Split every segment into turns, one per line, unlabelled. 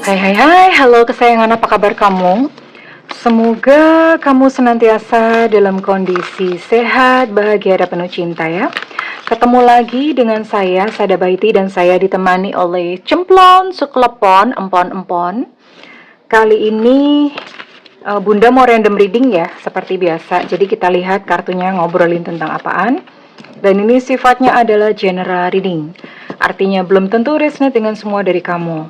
Hai hai hai, halo kesayangan, apa kabar kamu? Semoga kamu senantiasa dalam kondisi sehat, bahagia, dan penuh cinta ya. Ketemu lagi dengan saya, Sada Baiti, dan saya ditemani oleh Cemplon, Suklepon, Empon-Empon. Kali ini Bunda mau random reading ya, seperti biasa. Jadi kita lihat kartunya ngobrolin tentang apaan. Dan ini sifatnya adalah general reading. Artinya belum tentu resonate dengan semua dari kamu.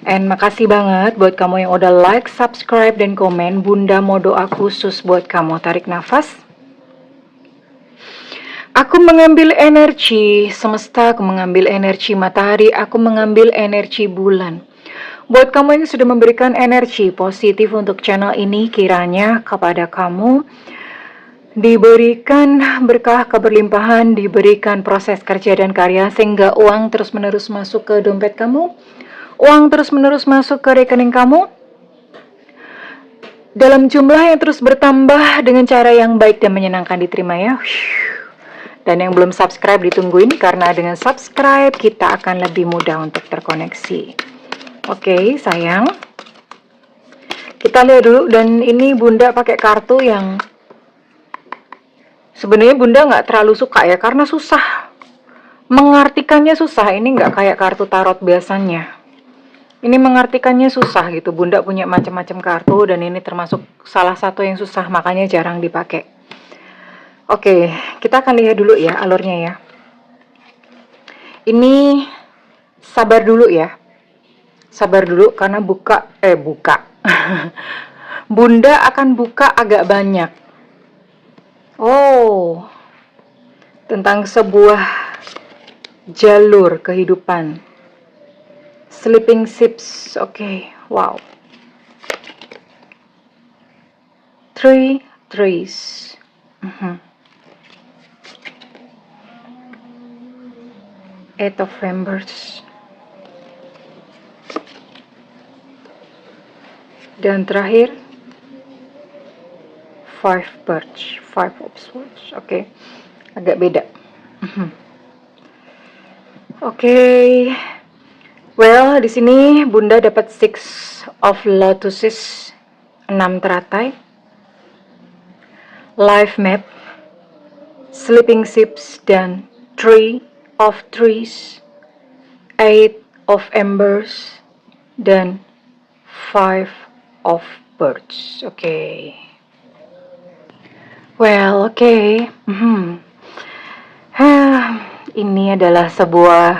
And makasih banget buat kamu yang udah like, subscribe, dan komen. Bunda mau doa khusus buat kamu. Tarik nafas. Aku mengambil energi semesta, aku mengambil energi matahari, aku mengambil energi bulan. Buat kamu yang sudah memberikan energi positif untuk channel ini, kiranya kepada kamu diberikan berkah keberlimpahan, diberikan proses kerja dan karya sehingga uang terus-menerus masuk ke dompet kamu, uang terus-menerus masuk ke rekening kamu dalam jumlah yang terus bertambah dengan cara yang baik dan menyenangkan, diterima ya. Dan yang belum subscribe ditungguin, karena dengan subscribe kita akan lebih mudah untuk terkoneksi. Oke, sayang. Kita lihat dulu, dan ini Bunda pakai kartu yang sebenarnya Bunda nggak terlalu suka ya, karena susah. Mengartikannya susah, ini nggak kayak kartu tarot biasanya. Ini mengartikannya susah gitu. Bunda punya macam-macam kartu dan ini termasuk salah satu yang susah, makanya jarang dipakai. Oke, kita akan lihat dulu ya alurnya ya. Ini sabar dulu ya. Sabar dulu karena buka. Bunda akan buka agak banyak. Oh, tentang sebuah jalur kehidupan. Sleeping ships, oke, wow. Three trees. Eight of Embers. Dan terakhir Five Birch, Five of Swords. Oke, agak beda. Oke. Well, di sini Bunda dapat Six of Lotuses, 6 teratai, life map, sleeping ships, dan Tree of Trees, Eight of Embers, dan Five of Birds. Oke. Well, oke. Ini adalah sebuah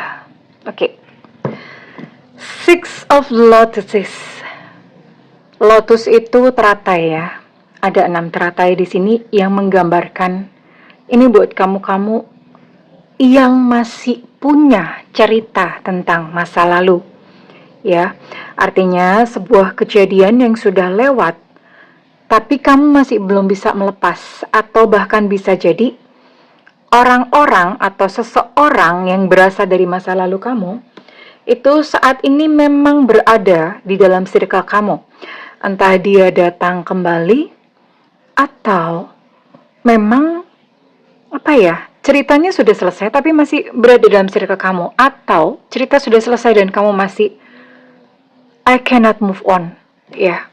Six of Lotuses. Lotus itu teratai ya. Ada 6 teratai di sini yang menggambarkan ini buat kamu-kamu yang masih punya cerita tentang masa lalu. Ya, artinya sebuah kejadian yang sudah lewat, tapi kamu masih belum bisa melepas, atau bahkan bisa jadi orang-orang atau seseorang yang berasal dari masa lalu kamu itu saat ini memang berada di dalam circle kamu. Entah dia datang kembali atau memang ceritanya sudah selesai tapi masih berada dalam circle kamu, atau cerita sudah selesai dan kamu masih I cannot move on ya.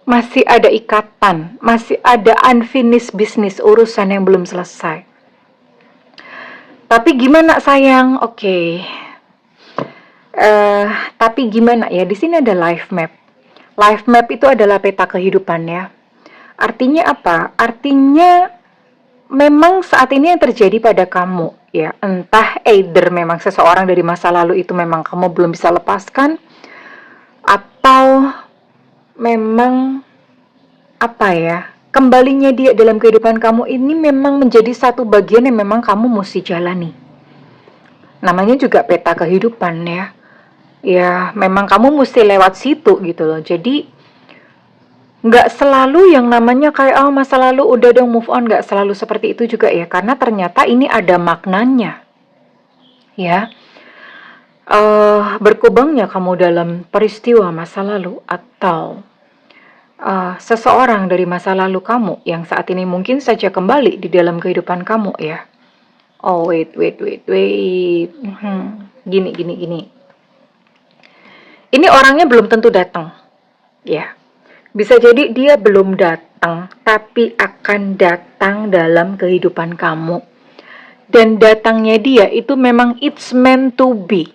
Masih ada ikatan, masih ada unfinished business, urusan yang belum selesai. Tapi gimana sayang? Oke. Tapi gimana ya? Di sini ada life map. Life map itu adalah peta kehidupan ya. Artinya apa? Artinya memang saat ini yang terjadi pada kamu ya, entah either memang seseorang dari masa lalu itu memang kamu belum bisa lepaskan, atau memang kembalinya dia dalam kehidupan kamu ini memang menjadi satu bagian yang memang kamu mesti jalani. Namanya juga peta kehidupan ya. Ya memang kamu mesti lewat situ gitu loh. Jadi nggak selalu yang namanya kayak masa lalu udah dong move on, nggak selalu seperti itu juga ya, karena ternyata ini ada maknanya ya. Berkembangnya kamu dalam peristiwa masa lalu, atau seseorang dari masa lalu kamu yang saat ini mungkin saja kembali di dalam kehidupan kamu ya. Oh wait. Gini. Ini orangnya belum tentu datang, ya. Bisa jadi dia belum datang, tapi akan datang dalam kehidupan kamu. Dan datangnya dia itu memang it's meant to be,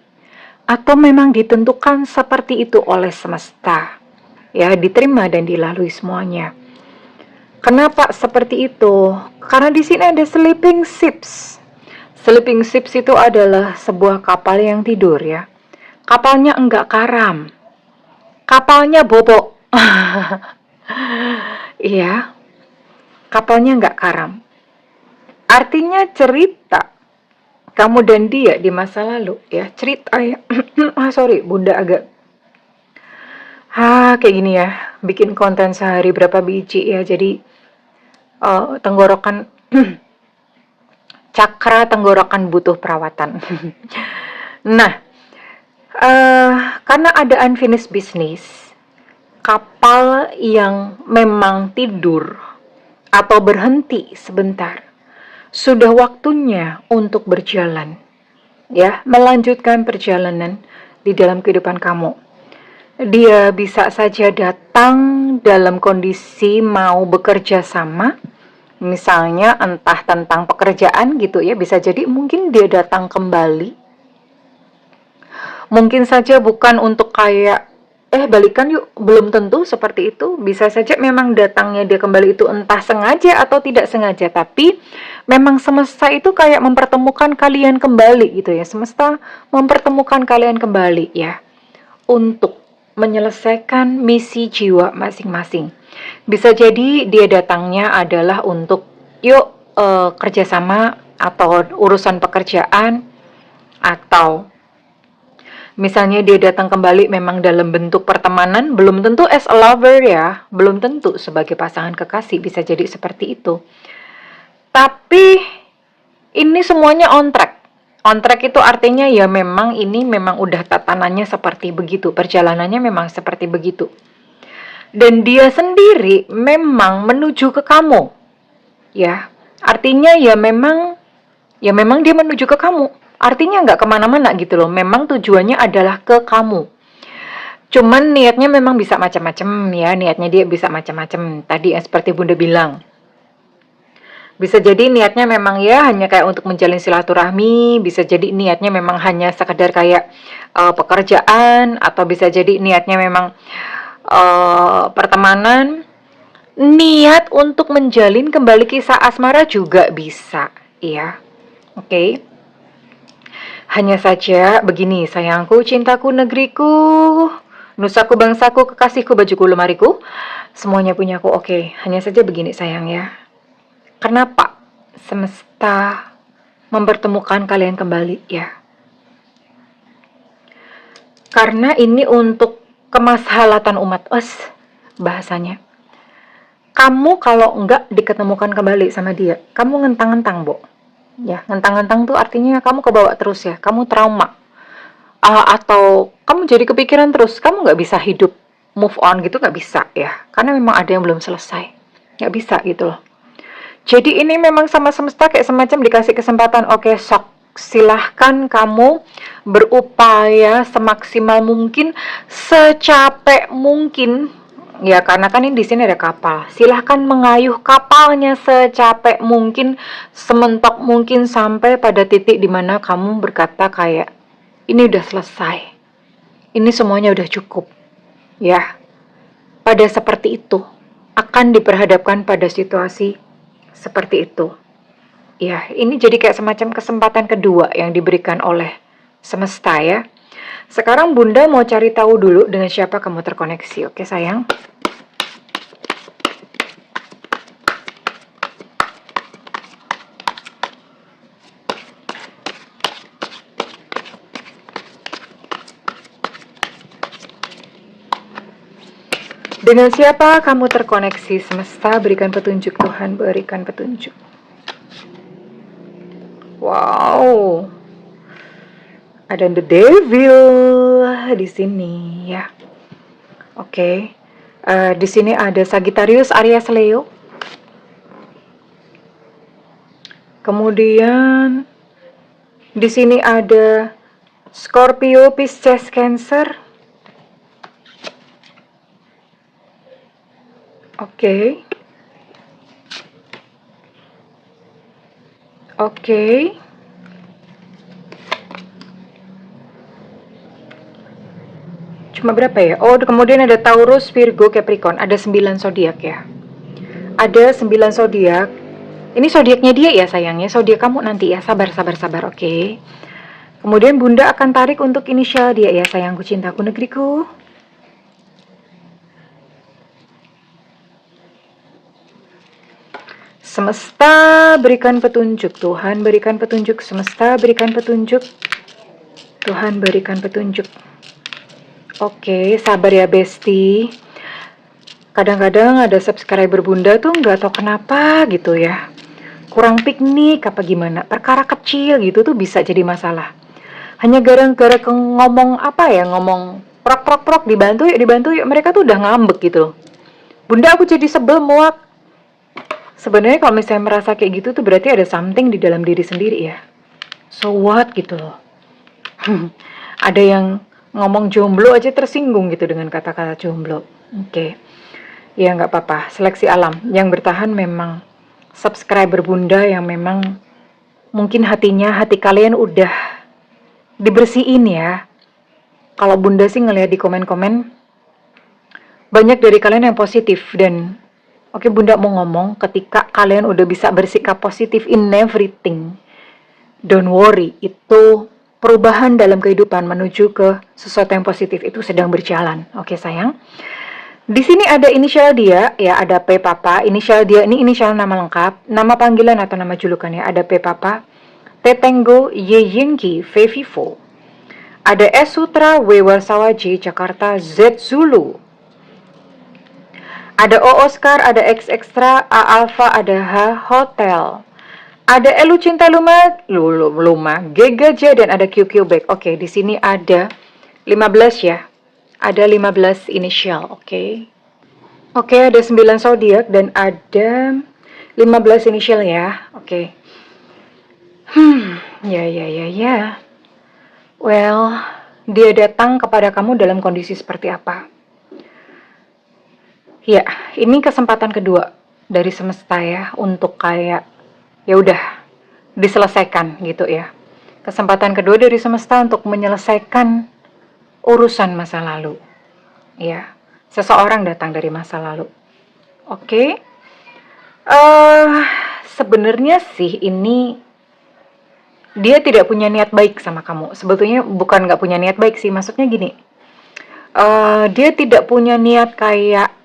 atau memang ditentukan seperti itu oleh semesta. Ya, diterima dan dilalui semuanya. Kenapa seperti itu? Karena di sini ada sleeping ships. Sleeping ships itu adalah sebuah kapal yang tidur ya. Kapalnya enggak karam. Kapalnya bobok. Iya, kapalnya enggak karam. Artinya cerita kamu dan dia di masa lalu ya. Cerita ya. Sorry, Bunda agak kayak gini ya. Bikin konten sehari berapa biji ya. Jadi tenggorokan cakra tenggorokan butuh perawatan. Nah, karena ada unfinished business, kapal yang memang tidur atau berhenti sebentar, sudah waktunya untuk berjalan, ya, melanjutkan perjalanan di dalam kehidupan kamu. Dia bisa saja datang dalam kondisi mau bekerja sama, misalnya entah tentang pekerjaan gitu ya, bisa jadi mungkin dia datang kembali. Mungkin saja bukan untuk kayak balikan yuk, belum tentu seperti itu. Bisa saja memang datangnya dia kembali itu entah sengaja atau tidak sengaja, tapi memang semesta itu kayak mempertemukan kalian kembali gitu ya. Semesta mempertemukan kalian kembali ya, untuk menyelesaikan misi jiwa masing-masing. Bisa jadi dia datangnya adalah untuk yuk kerjasama atau urusan pekerjaan, atau misalnya dia datang kembali memang dalam bentuk pertemanan, belum tentu as a lover ya, belum tentu sebagai pasangan kekasih, bisa jadi seperti itu. Tapi ini semuanya on track. On track itu artinya ya memang ini memang udah tatanannya seperti begitu, perjalanannya memang seperti begitu. Dan dia sendiri memang menuju ke kamu. Ya, artinya ya memang dia menuju ke kamu. Artinya nggak kemana-mana gitu loh. Memang tujuannya adalah ke kamu. Cuman niatnya memang bisa macam-macam ya. Niatnya dia bisa macam-macam. Tadi seperti Bunda bilang. Bisa jadi niatnya memang ya hanya kayak untuk menjalin silaturahmi. Bisa jadi niatnya memang hanya sekedar kayak pekerjaan. Atau bisa jadi niatnya memang pertemanan. Niat untuk menjalin kembali kisah asmara juga bisa. Iya. Oke. Hanya saja begini, sayangku, cintaku, negeriku, nusaku, bangsaku, kekasihku, bajuku, lemariku, semuanya punyaku. Oke, hanya saja begini sayang ya. Kenapa semesta mempertemukan kalian kembali ya? Karena ini untuk kemaslahatan umat bahasanya. Kamu kalau enggak diketemukan kembali sama dia, kamu ngentang-ngentang, Bo. Ya, ngentang-ngentang tuh artinya kamu kebawa terus ya, kamu trauma. Atau kamu jadi kepikiran terus, kamu nggak bisa hidup move on gitu, nggak bisa ya, karena memang ada yang belum selesai, nggak bisa gitu loh. Jadi ini memang sama semesta kayak semacam dikasih kesempatan, oke sok, silahkan kamu berupaya semaksimal mungkin, secapek mungkin ya, karena kan ini di sini ada kapal. Silahkan mengayuh kapalnya secapek mungkin, sementok mungkin sampai pada titik dimana kamu berkata kayak ini udah selesai, ini semuanya udah cukup ya. Pada seperti itu akan diperhadapkan pada situasi seperti itu ya. Ini jadi kayak semacam kesempatan kedua yang diberikan oleh semesta ya. Sekarang Bunda mau cari tahu dulu dengan siapa kamu terkoneksi. Oke sayang. Dengan siapa kamu terkoneksi? Semesta berikan petunjuk, Tuhan berikan petunjuk. Wow, ada the devil di sini ya. Oke, di sini ada Sagittarius, Aries, Leo. Kemudian di sini ada Scorpio, Pisces, Cancer. Oke. Oke. Cuma berapa ya? Oh, kemudian ada Taurus, Virgo, Capricorn. Ada 9 zodiak ya. Ada 9 zodiak. Ini zodiaknya dia ya sayangnya. Zodiak kamu nanti ya. Sabar, sabar, sabar. Oke. Kemudian Bunda akan tarik untuk inisial dia ya, sayangku, cintaku, negeriku. Semesta berikan petunjuk, Tuhan berikan petunjuk, semesta berikan petunjuk, Tuhan berikan petunjuk. Oke, sabar ya Besti. Kadang-kadang ada subscriber Bunda tuh nggak tahu kenapa gitu ya. Kurang piknik apa gimana, perkara kecil gitu tuh bisa jadi masalah. Hanya gara-gara ngomong apa ya, ngomong prok dibantu yuk, mereka tuh udah ngambek gitu loh. Bunda aku jadi sebel muak. Sebenarnya kalau misalnya merasa kayak gitu tuh berarti ada something di dalam diri sendiri ya. So what gitu loh. Ada yang ngomong jomblo aja tersinggung gitu dengan kata-kata jomblo. Oke. Ya nggak apa-apa, seleksi alam. Yang bertahan memang subscriber Bunda yang memang mungkin hati kalian udah dibersihin ya. Kalau Bunda sih ngelihat di komen-komen banyak dari kalian yang positif dan oke, Bunda mau ngomong ketika kalian udah bisa bersikap positif in everything. Don't worry, itu perubahan dalam kehidupan menuju ke sesuatu yang positif itu sedang berjalan. Oke, sayang. Di sini ada inisial dia, ya ada P Papa. Inisial dia ini inisial nama lengkap, nama panggilan atau nama julukannya ada P Papa, T Tango, Y Yankee, V Vivo. Ada S Sutra, W Warsawaji, Jakarta, Z Zulu. Ada O Oscar, ada X Extra, A Alpha, ada H Hotel. Ada Elu Cinta Luma, G Gajah, dan ada Q Back. Oke, di sini ada 15 ya. Ada 15 inisial, oke. Oke, ada 9 zodiak dan ada 15 inisial ya. Oke. Ya. Well, dia datang kepada kamu dalam kondisi seperti apa? Ya, ini kesempatan kedua dari semesta ya untuk kayak ya udah diselesaikan gitu ya. Kesempatan kedua dari semesta untuk menyelesaikan urusan masa lalu. Ya, seseorang datang dari masa lalu. Oke. Sebenarnya sih ini dia tidak punya niat baik sama kamu. Sebetulnya bukan nggak punya niat baik sih, maksudnya gini. Dia tidak punya niat kayak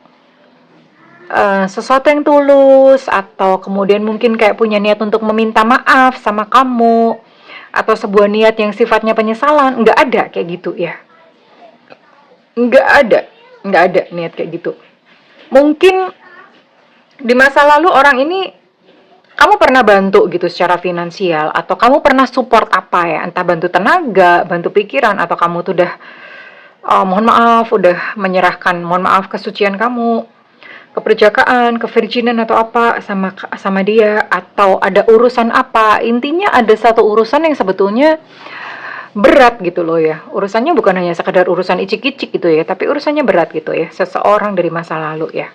sesuatu yang tulus atau kemudian mungkin kayak punya niat untuk meminta maaf sama kamu atau sebuah niat yang sifatnya penyesalan, nggak ada kayak gitu ya, nggak ada niat kayak gitu. Mungkin di masa lalu orang ini kamu pernah bantu gitu secara finansial atau kamu pernah support apa ya, entah bantu tenaga, bantu pikiran, atau kamu tuh udah mohon maaf udah menyerahkan mohon maaf kesucian kamu, keperjakaan, kevirginan atau apa sama dia, atau ada urusan apa. Intinya ada satu urusan yang sebetulnya berat gitu loh ya. Urusannya bukan hanya sekedar urusan icik-icik gitu ya, tapi urusannya berat gitu ya. Seseorang dari masa lalu ya.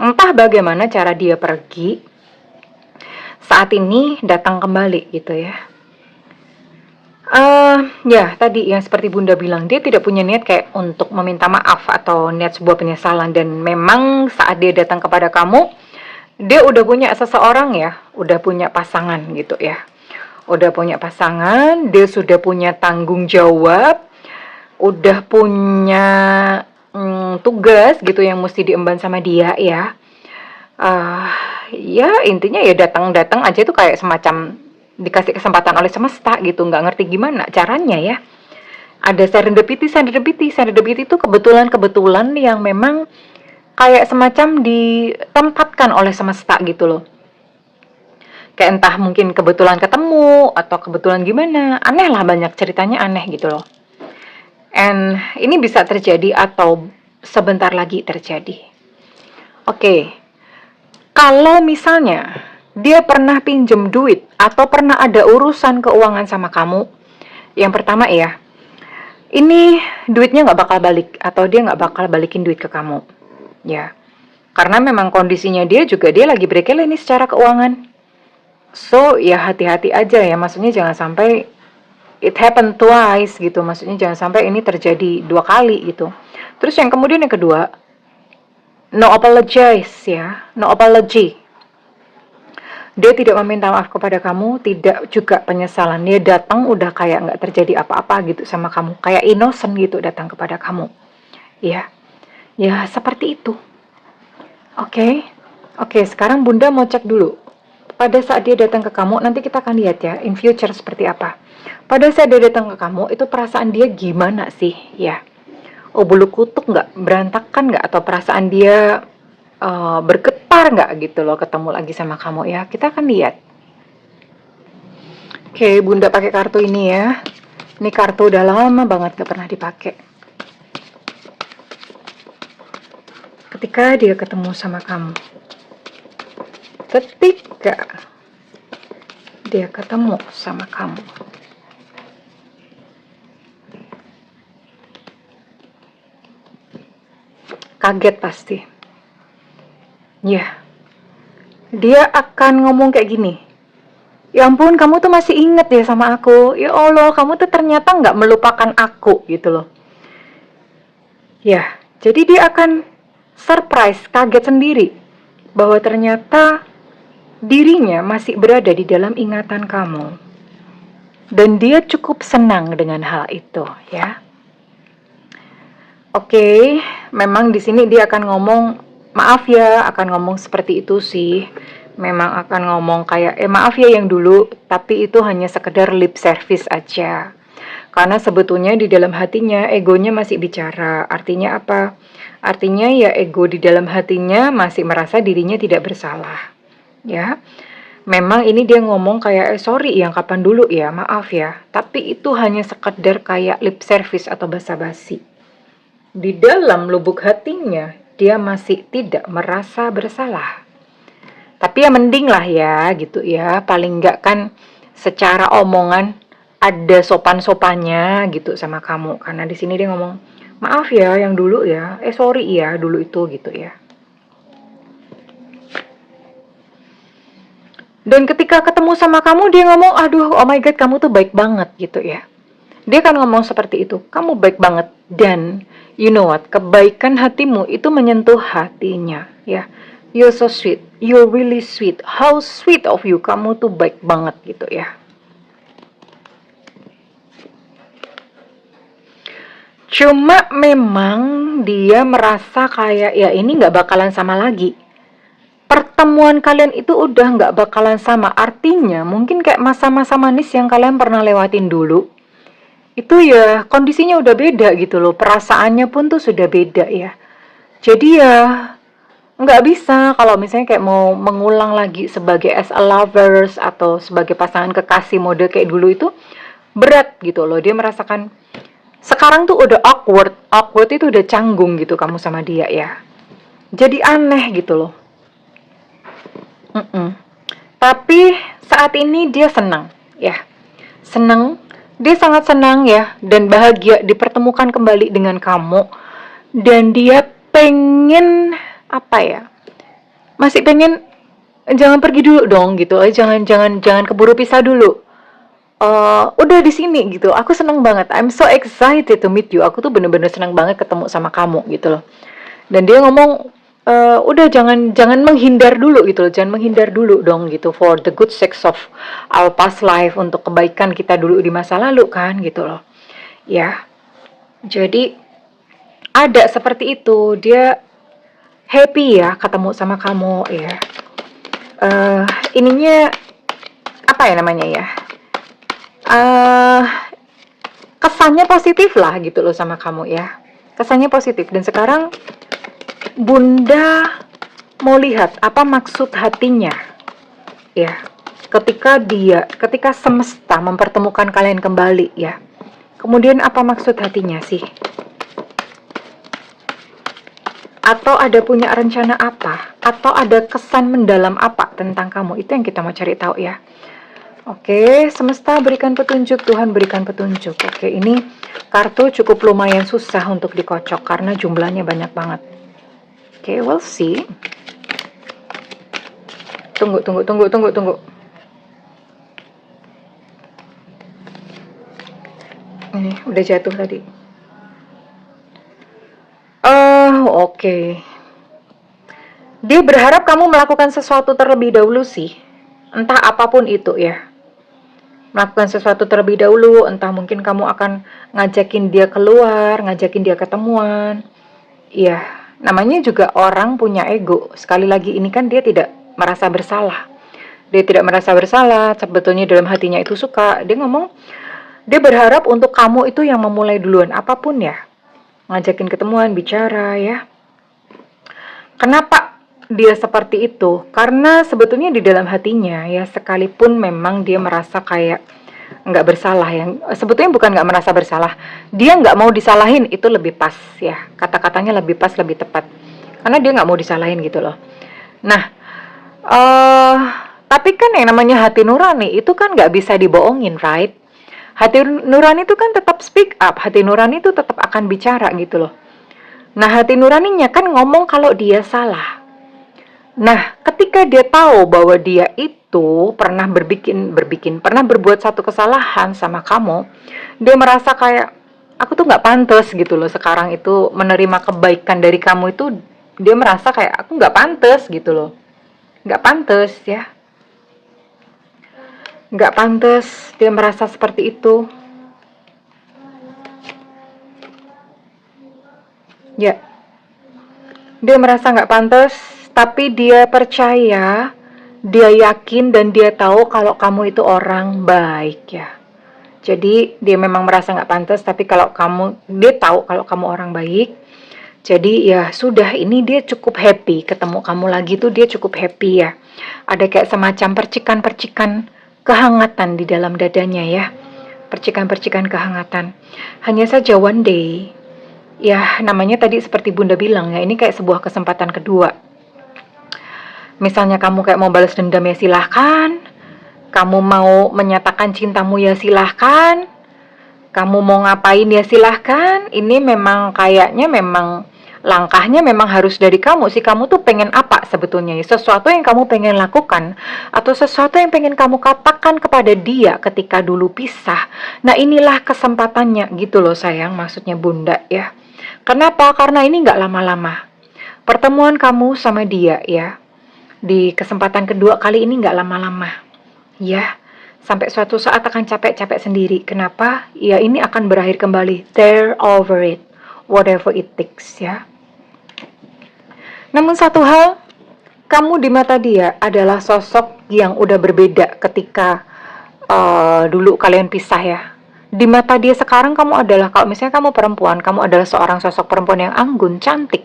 Entah bagaimana cara dia pergi, saat ini datang kembali gitu ya. Ya tadi yang seperti Bunda bilang, dia tidak punya niat kayak untuk meminta maaf atau niat sebuah penyesalan. Dan memang saat dia datang kepada kamu, dia udah punya seseorang ya, udah punya pasangan gitu ya. Udah punya pasangan, dia sudah punya tanggung jawab, udah punya tugas gitu yang mesti diemban sama dia ya. Ya intinya ya datang-datang aja tuh kayak semacam dikasih kesempatan oleh semesta gitu, nggak ngerti gimana caranya ya. Ada serendipity itu kebetulan yang memang kayak semacam ditempatkan oleh semesta gitu loh. Kayak entah mungkin kebetulan ketemu atau kebetulan gimana, aneh lah, banyak ceritanya aneh gitu loh. And ini bisa terjadi atau sebentar lagi terjadi. Oke. Kalau misalnya dia pernah pinjem duit atau pernah ada urusan keuangan sama kamu, yang pertama ya, ini duitnya nggak bakal balik atau dia nggak bakal balikin duit ke kamu, ya. Karena memang kondisinya dia juga dia lagi breakele ini secara keuangan. So, ya hati-hati aja ya, maksudnya jangan sampai it happen twice gitu, maksudnya jangan sampai ini terjadi 2 kali gitu. Terus yang kemudian yang kedua, no apologize ya, no apology. Dia tidak meminta maaf kepada kamu, tidak juga penyesalan. Dia datang udah kayak nggak terjadi apa-apa gitu sama kamu, kayak innocent gitu datang kepada kamu. Ya, ya seperti itu. Oke, oke. Sekarang Bunda mau cek dulu. Pada saat dia datang ke kamu, nanti kita akan lihat ya, in future seperti apa. Pada saat dia datang ke kamu, itu perasaan dia gimana sih? Ya, oh bulu kutub nggak, berantakan nggak, atau perasaan dia bergetar nggak gitu loh ketemu lagi sama kamu ya. Kita akan lihat. Oke, Bunda pakai kartu ini ya. Ini kartu udah lama banget gak pernah dipakai. Ketika dia ketemu sama kamu. Ketika dia ketemu sama kamu. Kaget pasti. Ya. Dia akan ngomong kayak gini. Ya ampun, kamu tuh masih inget ya sama aku. Ya Allah, kamu tuh ternyata nggak melupakan aku gitu loh. Ya, jadi dia akan surprise, kaget sendiri bahwa ternyata dirinya masih berada di dalam ingatan kamu. Dan dia cukup senang dengan hal itu, ya. Oke, memang di sini dia akan ngomong, maaf ya, akan ngomong seperti itu sih. Memang akan ngomong kayak, maaf ya yang dulu, tapi itu hanya sekedar lip service aja. Karena sebetulnya di dalam hatinya, egonya masih bicara. Artinya apa? Artinya ya ego di dalam hatinya masih merasa dirinya tidak bersalah. Ya, memang ini dia ngomong kayak, sorry yang kapan dulu ya, maaf ya. Tapi itu hanya sekedar kayak lip service atau basa-basi. Di dalam lubuk hatinya, dia masih tidak merasa bersalah. Tapi ya mending lah ya, gitu ya. Paling enggak kan secara omongan ada sopan-sopannya gitu sama kamu. Karena di sini dia ngomong, maaf ya yang dulu ya, sorry ya dulu itu gitu ya. Dan ketika ketemu sama kamu, dia ngomong, aduh, oh my god, kamu tuh baik banget gitu ya. Dia kan ngomong seperti itu, kamu baik banget. Dan you know what, kebaikan hatimu itu menyentuh hatinya ya. You're so sweet, you're really sweet. How sweet of you, kamu tuh baik banget gitu ya. Cuma memang dia merasa kayak ya ini gak bakalan sama lagi. Pertemuan kalian itu udah gak bakalan sama. Artinya mungkin kayak masa-masa manis yang kalian pernah lewatin dulu, itu ya kondisinya udah beda gitu loh, perasaannya pun tuh sudah beda ya. Jadi ya nggak bisa kalau misalnya kayak mau mengulang lagi sebagai as a lovers atau sebagai pasangan kekasih mode kayak dulu, itu berat gitu loh. Dia merasakan sekarang tuh udah awkward itu udah canggung gitu kamu sama dia ya. Jadi aneh gitu loh. Tapi saat ini dia senang ya, senang. Dia sangat senang ya dan bahagia dipertemukan kembali dengan kamu. Dan dia pengen apa ya? Masih pengen, jangan pergi dulu dong gitu. Jangan keburu pisah dulu. Udah di sini gitu. Aku senang banget. I'm so excited to meet you. Aku tuh bener-bener senang banget ketemu sama kamu gitu loh. Dan dia ngomong, udah jangan menghindar dulu gitu loh. Jangan menghindar dulu dong gitu, for the good sake of our past life, untuk kebaikan kita dulu di masa lalu kan gitu loh ya. Jadi ada seperti itu. Dia happy ya ketemu sama kamu ya. Ininya apa ya namanya ya, kesannya positif lah gitu loh sama kamu ya. Kesannya positif. Dan sekarang Bunda mau lihat apa maksud hatinya ya, ketika semesta mempertemukan kalian kembali ya. Kemudian apa maksud hatinya sih? Atau ada punya rencana apa? Atau ada kesan mendalam apa tentang kamu? Itu yang kita mau cari tahu ya. Oke, semesta berikan petunjuk, Tuhan berikan petunjuk. Oke, ini kartu cukup lumayan susah untuk dikocok karena jumlahnya banyak banget. Okay, we'll see. Tunggu. Ini udah jatuh tadi. Oke. Dia berharap kamu melakukan sesuatu terlebih dahulu sih. Entah apapun itu ya. Melakukan sesuatu terlebih dahulu, entah mungkin kamu akan ngajakin dia keluar, ngajakin dia ketemuan. Iya, namanya juga orang punya ego. Sekali lagi ini kan dia tidak merasa bersalah. Dia tidak merasa bersalah, sebetulnya dalam hatinya itu suka. Dia ngomong, dia berharap untuk kamu itu yang memulai duluan, apapun ya. Ngajakin ketemuan, bicara ya. Kenapa dia seperti itu? Karena sebetulnya di dalam hatinya ya, sekalipun memang dia merasa kayak nggak bersalah ya. Sebetulnya bukan nggak merasa bersalah, dia nggak mau disalahin, itu lebih pas ya. Kata-katanya lebih pas, lebih tepat. Karena dia nggak mau disalahin gitu loh. Nah, tapi kan yang namanya hati nurani itu kan nggak bisa dibohongin, right? Hati nurani itu kan tetap speak up, hati nurani itu tetap akan bicara gitu loh. Nah, hati nuraninya kan ngomong kalau dia salah. Nah, ketika dia tahu bahwa dia itu pernah pernah berbuat satu kesalahan sama kamu, dia merasa kayak, aku tuh nggak pantas gitu loh sekarang itu menerima kebaikan dari kamu itu, dia merasa kayak, aku nggak pantas gitu loh. Nggak pantas ya. Nggak pantas, dia merasa seperti itu. Ya, dia merasa nggak pantas, tapi dia percaya, dia yakin dan dia tahu kalau kamu itu orang baik ya. Jadi dia memang merasa nggak pantas, tapi dia tahu kalau kamu orang baik. Jadi ya sudah, ini dia cukup happy ketemu kamu lagi tuh, dia cukup happy ya. Ada kayak semacam percikan-percikan kehangatan di dalam dadanya ya. Percikan-percikan kehangatan. Hanya saja one day, ya namanya tadi seperti Bunda bilang ya, ini kayak sebuah kesempatan kedua. Misalnya kamu kayak mau balas dendam ya silahkan, kamu mau menyatakan cintamu ya silahkan, kamu mau ngapain ya silahkan. Ini memang kayaknya memang langkahnya memang harus dari kamu sih. Kamu tuh pengen apa sebetulnya ya? Sesuatu yang kamu pengen lakukan atau sesuatu yang pengen kamu katakan kepada dia ketika dulu pisah. Nah, inilah kesempatannya gitu loh sayang, maksudnya Bunda ya. Kenapa? Karena ini nggak lama-lama. Pertemuan kamu sama dia ya, di kesempatan kedua kali ini nggak lama-lama. Ya, sampai suatu saat akan capek-capek sendiri. Kenapa? Ya ini akan berakhir kembali. They're over it. Whatever it takes ya. Namun satu hal, kamu di mata dia adalah sosok yang udah berbeda ketika dulu kalian pisah ya. Di mata dia sekarang kamu adalah, kalau misalnya kamu perempuan, kamu adalah seorang sosok perempuan yang anggun, cantik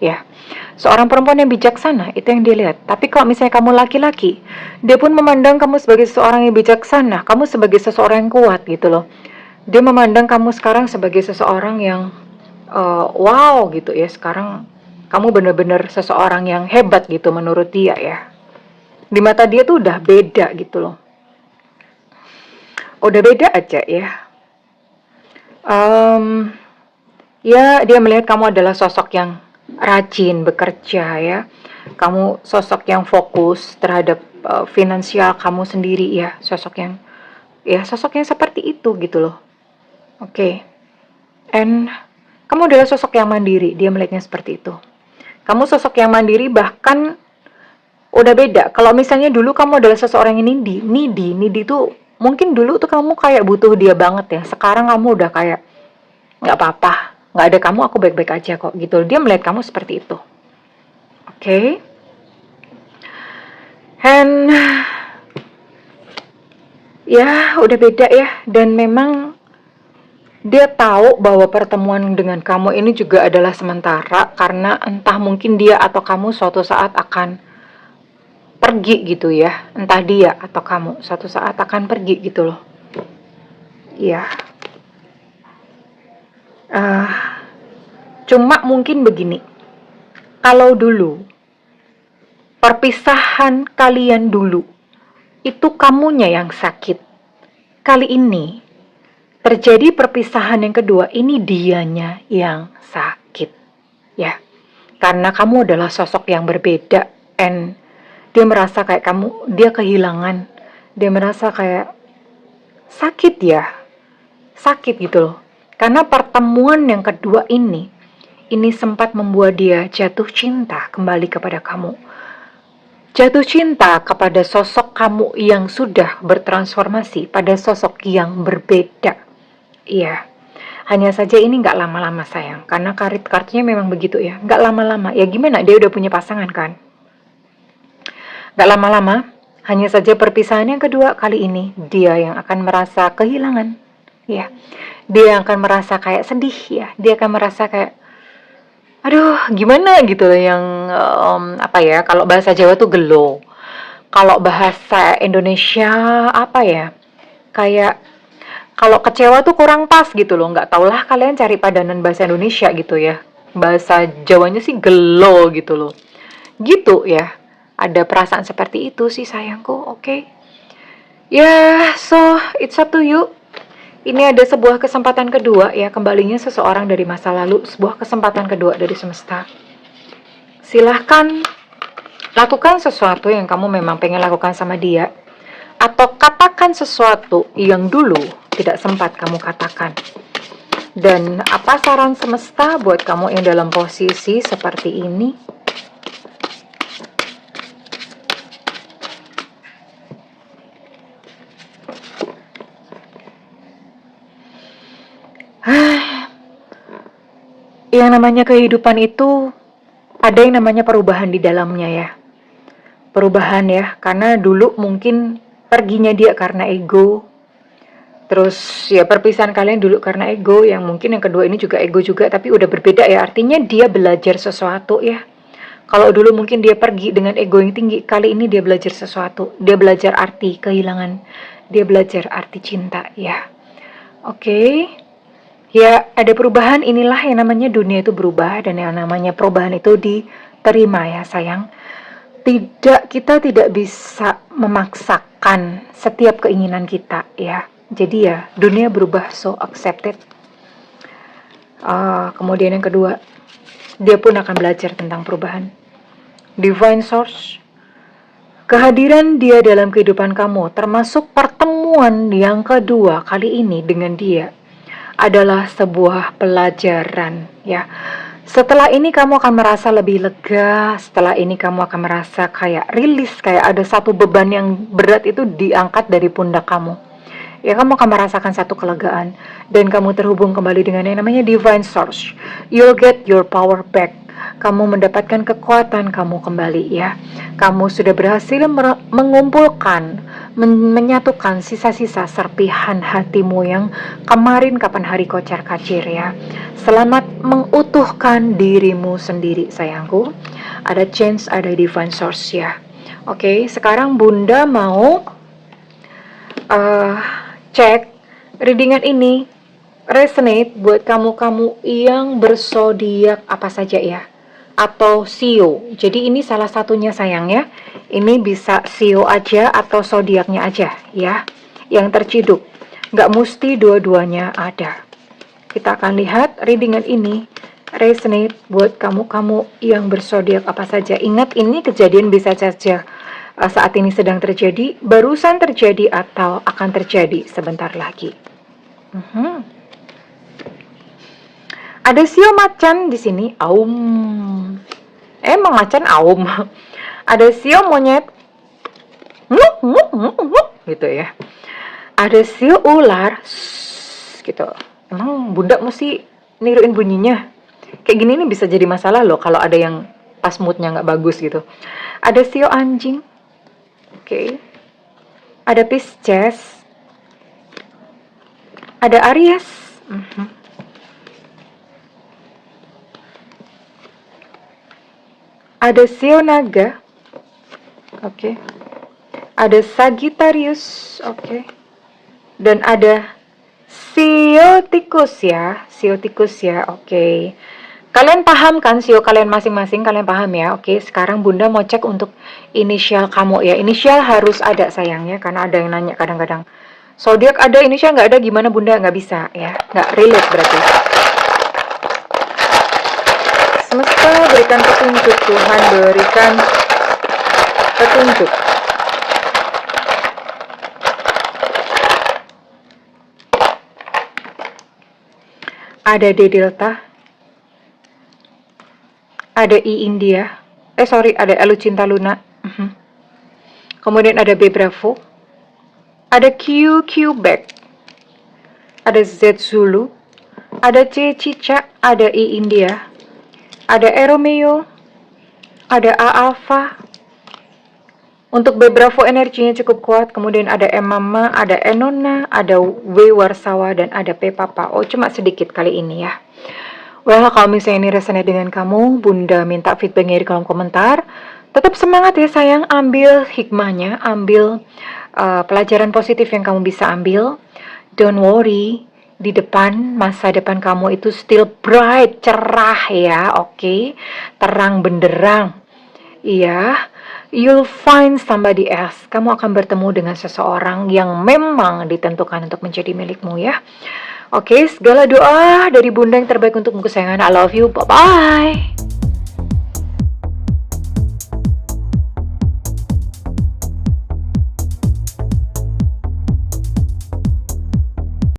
ya. Seorang perempuan yang bijaksana, itu yang dia lihat. Tapi kalau misalnya kamu laki-laki, dia pun memandang kamu sebagai seseorang yang bijaksana, kamu sebagai seseorang yang kuat gitu loh. Dia memandang kamu sekarang sebagai seseorang yang wow gitu ya. Sekarang kamu benar-benar seseorang yang hebat gitu menurut dia ya. Di mata dia tuh udah beda gitu loh. Udah beda aja ya. Ya dia melihat kamu adalah sosok yang rajin bekerja ya. Kamu sosok yang fokus terhadap finansial kamu sendiri ya. Sosok yang seperti itu gitu loh. Oke. And kamu adalah sosok yang mandiri. Dia melihatnya seperti itu. Kamu sosok yang mandiri, bahkan udah beda. Kalau misalnya dulu kamu adalah seseorang yang needy tuh mungkin dulu tuh kamu kayak butuh dia banget ya. Sekarang kamu udah kayak nggak apa-apa, nggak ada kamu aku baik-baik aja kok gitu. Dia melihat kamu seperti itu. Oke. And ya udah beda ya. Dan memang dia tahu bahwa pertemuan dengan kamu ini juga adalah sementara, karena entah mungkin dia atau kamu suatu saat akan pergi gitu ya. Entah dia atau kamu suatu saat akan pergi gitu loh. Iya. Cuma mungkin begini. Kalau dulu perpisahan kalian dulu itu kamunya yang sakit. Kali ini terjadi perpisahan yang kedua, ini dianya yang sakit. Ya. karena kamu adalah sosok yang berbeda, and dia merasa kayak dia kehilangan, dia merasa kayak sakit ya, sakit gitu loh. Karena pertemuan yang kedua ini sempat membuat dia jatuh cinta kembali kepada kamu. Jatuh cinta kepada sosok kamu yang sudah bertransformasi pada sosok yang berbeda. Iya, hanya saja ini nggak lama-lama sayang, karena kartunya memang begitu ya, nggak lama-lama. Ya gimana, dia udah punya pasangan kan? Nggak lama-lama, hanya saja perpisahan yang kedua kali ini, dia yang akan merasa kehilangan. Ya, dia yang akan merasa kayak sedih ya, dia akan merasa kayak aduh, gimana gitu yang apa ya? Kalau bahasa Jawa tuh gelo. Kalau bahasa Indonesia apa ya? Kayak kalau kecewa tuh kurang pas gitu loh. Nggak taulah kalian cari padanan bahasa Indonesia gitu ya. Bahasa Jawanya sih gelo gitu loh. Gitu ya. Ada perasaan seperti itu sih sayangku, oke? Okay? Ya, so it's up to you. Ini ada sebuah kesempatan kedua ya, kembalinya seseorang dari masa lalu, sebuah kesempatan kedua dari semesta. Silahkan lakukan sesuatu yang kamu memang pengen lakukan sama dia, atau katakan sesuatu yang dulu tidak sempat kamu katakan. Dan apa saran semesta buat kamu yang dalam posisi seperti ini? Yang namanya kehidupan itu ada yang namanya perubahan di dalamnya ya. Perubahan ya, karena dulu mungkin perginya dia karena ego. Terus ya perpisahan kalian dulu karena ego, yang mungkin yang kedua ini juga ego juga, tapi udah berbeda ya. Artinya dia belajar sesuatu ya. Kalau dulu mungkin dia pergi dengan ego yang tinggi, kali ini dia belajar sesuatu. Dia belajar arti kehilangan. Dia belajar arti cinta ya. Oke. Ya, ada perubahan, inilah yang namanya dunia itu berubah, dan yang namanya perubahan itu diterima ya sayang. Kita tidak bisa memaksakan setiap keinginan kita ya. Jadi ya, dunia berubah, so accepted. Kemudian yang kedua, dia pun akan belajar tentang perubahan. Divine Source, kehadiran dia dalam kehidupan kamu, termasuk pertemuan yang kedua kali ini dengan dia, adalah sebuah pelajaran ya. Setelah ini kamu akan merasa lebih lega, setelah ini kamu akan merasa kayak rilis, kayak ada satu beban yang berat itu diangkat dari pundak kamu. Ya, kamu akan merasakan satu kelegaan, dan kamu terhubung kembali dengan yang namanya Divine Source. You'll get your power back. Kamu mendapatkan kekuatan kamu kembali ya. Kamu sudah berhasil mengumpulkan, menyatukan sisa-sisa serpihan hatimu yang kemarin kapan hari kocar kacir ya. Selamat mengutuhkan dirimu sendiri sayangku. Ada change, ada Divine Source ya. Oke, sekarang Bunda mau cek readingan ini resonate buat kamu-kamu yang berzodiak apa saja ya, atau Sio. Jadi ini salah satunya sayang ya. Ini bisa Sio aja atau zodiaknya aja ya, yang terciduk. Nggak mesti dua-duanya ada. Kita akan lihat readingan ini resonate buat kamu-kamu yang berzodiak apa saja. Ingat, ini kejadian bisa saja saat ini sedang terjadi, barusan terjadi, atau akan terjadi sebentar lagi. Ada Sio macan di sini. Aum. Emang macan aum. Ada Sio monyet. Gitu ya. Ada Sio ular. Gitu. Emang Bunda mesti niruin bunyinya. Kayak gini nih bisa jadi masalah loh kalau ada yang pas moodnya nggak bagus gitu. Ada Sio anjing. Oke. Ada Pisces. Ada Aries. Ada Sio naga. Oke. Ada Sagittarius. Oke. Dan ada Sio tikus ya. Sio tikus ya. Oke. Kalian paham kan Sio kalian masing-masing? Kalian paham ya? Oke, sekarang Bunda mau cek untuk inisial kamu ya. Inisial harus ada sayangnya, karena ada yang nanya kadang-kadang. Zodiak ada, inisial nggak ada, gimana Bunda? Nggak bisa ya. Nggak relate berarti. Semesta berikan petunjuk, Tuhan berikan petunjuk. Ada D Delta, ada I India, ada Lu Cinta Luna, kemudian ada B Bravo, ada Q Quebec, ada Z Zulu, ada C Cicak, ada I India, ada E Romeo, ada A Alpha. Untuk B Bravo energinya cukup kuat, kemudian ada M Mama, ada E Nona, ada W Warsawa, dan ada P Papa. Oh, cuma sedikit kali ini ya. Well, kalau misalnya ini resonate dengan kamu, Bunda minta feedbacknya di kolom komentar. Tetap semangat ya sayang, ambil hikmahnya, ambil pelajaran positif yang kamu bisa ambil. Don't worry, di depan, masa depan kamu itu still bright, cerah ya, oke? Terang benderang. Iya, you'll find somebody else. Kamu akan bertemu dengan seseorang yang memang ditentukan untuk menjadi milikmu ya. Oke, segala doa dari Bunda yang terbaik untukmu kesayangan. I love you, bye-bye.